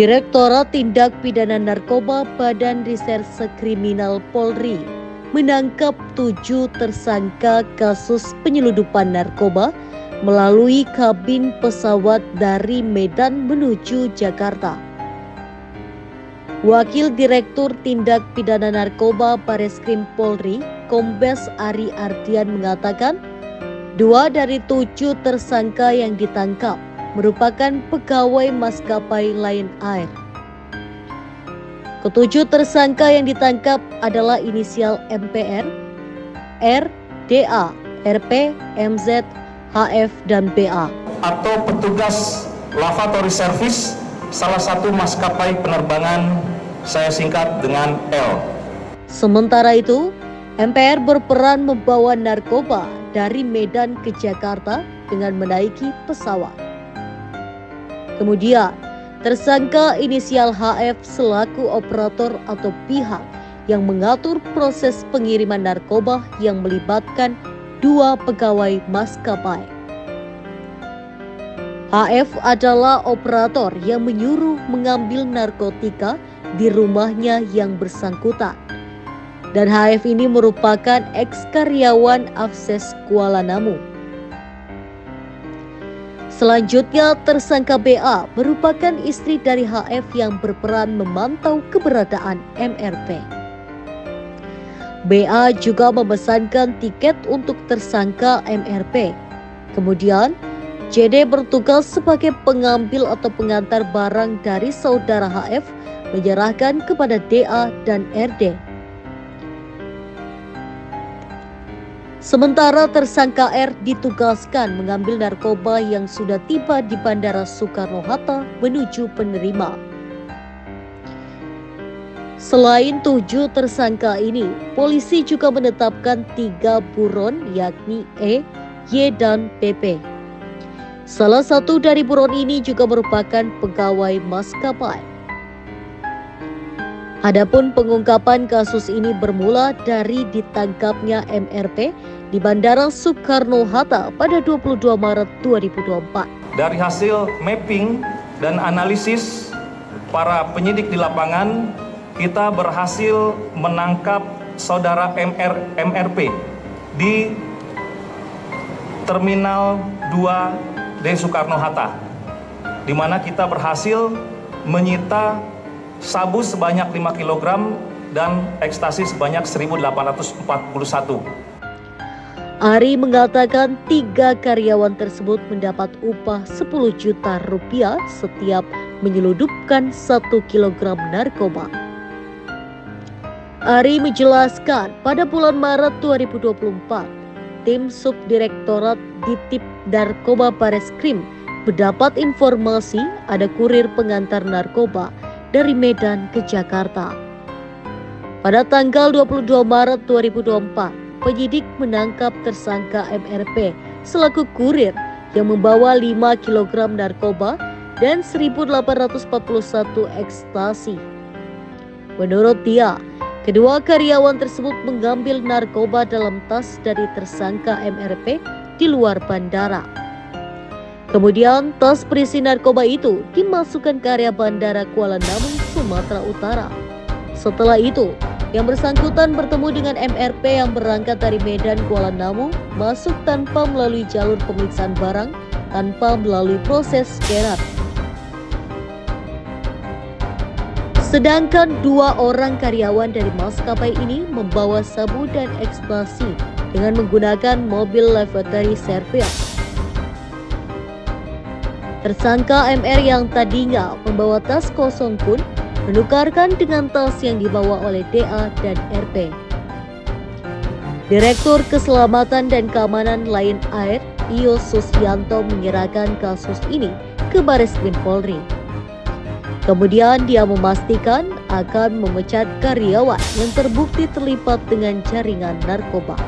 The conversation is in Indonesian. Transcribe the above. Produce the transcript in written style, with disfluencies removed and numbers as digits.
Direktorat Tindak Pidana Narkoba Badan Reserse Kriminal Polri menangkap 7 tersangka kasus penyeludupan narkoba melalui kabin pesawat dari Medan menuju Jakarta. Wakil Direktur Tindak Pidana Narkoba Bareskrim Polri, Kombes Ari Ardian mengatakan, 2 dari 7 tersangka yang ditangkap merupakan pegawai maskapai Lion Air. Ketujuh tersangka yang ditangkap adalah inisial MPR, R, DA, RP, MZ, HF, dan BA. Atau petugas lavatory service salah satu maskapai penerbangan, saya singkat dengan L. Sementara itu, MPR berperan membawa narkoba dari Medan ke Jakarta dengan menaiki pesawat. Kemudian, tersangka inisial HF selaku operator atau pihak yang mengatur proses pengiriman narkoba yang melibatkan 2 pegawai maskapai. HF adalah operator yang menyuruh mengambil narkotika di rumahnya yang bersangkutan. Dan HF ini merupakan ex-karyawan Afses Kuala Namu. Selanjutnya, tersangka BA merupakan istri dari HF yang berperan memantau keberadaan MRP. BA juga memesankan tiket untuk tersangka MRP. Kemudian, JD bertugas sebagai pengambil atau pengantar barang dari saudara HF menyerahkan kepada DA dan RD. Sementara tersangka R ditugaskan mengambil narkoba yang sudah tiba di Bandara Soekarno-Hatta menuju penerima. Selain 7 tersangka ini, polisi juga menetapkan 3 buron yakni E, Y, dan PP. Salah satu dari buron ini juga merupakan pegawai maskapai. Adapun pengungkapan kasus ini bermula dari ditangkapnya MRP di Bandara Soekarno-Hatta pada 22 Maret 2024. Dari hasil mapping dan analisis para penyidik di lapangan, kita berhasil menangkap saudara MRP di Terminal 2 D Soekarno-Hatta, di mana kita berhasil menyita sabu sebanyak 5 kg dan ekstasi sebanyak 1.841. Ari mengatakan 3 karyawan tersebut mendapat upah 10 juta rupiah setiap menyeludupkan 1 kg narkoba. Ari menjelaskan pada bulan Maret 2024, tim Subdirektorat Ditip Narkoba Bareskrim mendapat informasi ada kurir pengantar narkoba dari Medan ke Jakarta. Pada tanggal 22 Maret 2024, penyidik menangkap tersangka MRP selaku kurir yang membawa 5 kg narkoba dan 1.841 ekstasi. Menurut dia, kedua karyawan tersebut mengambil narkoba dalam tas dari tersangka MRP di luar bandara. Kemudian tas berisi narkoba itu dimasukkan ke area Bandara Kuala Namu, Sumatera Utara. Setelah itu, yang bersangkutan bertemu dengan MRP yang berangkat dari Medan Kuala Namu, masuk tanpa melalui jalur pemeriksaan barang, tanpa melalui proses scanner. Sedangkan 2 orang karyawan dari maskapai ini membawa sabu dan ekstasi dengan menggunakan mobil lavatory service. Tersangka MR yang tadinya membawa tas kosong pun menukarkan dengan tas yang dibawa oleh DA dan RP. Direktur Keselamatan dan Keamanan Lion Air, Iyo Susyanto menyerahkan kasus ini ke Bareskrim Polri. Kemudian dia memastikan akan memecat karyawan yang terbukti terlibat dengan jaringan narkoba.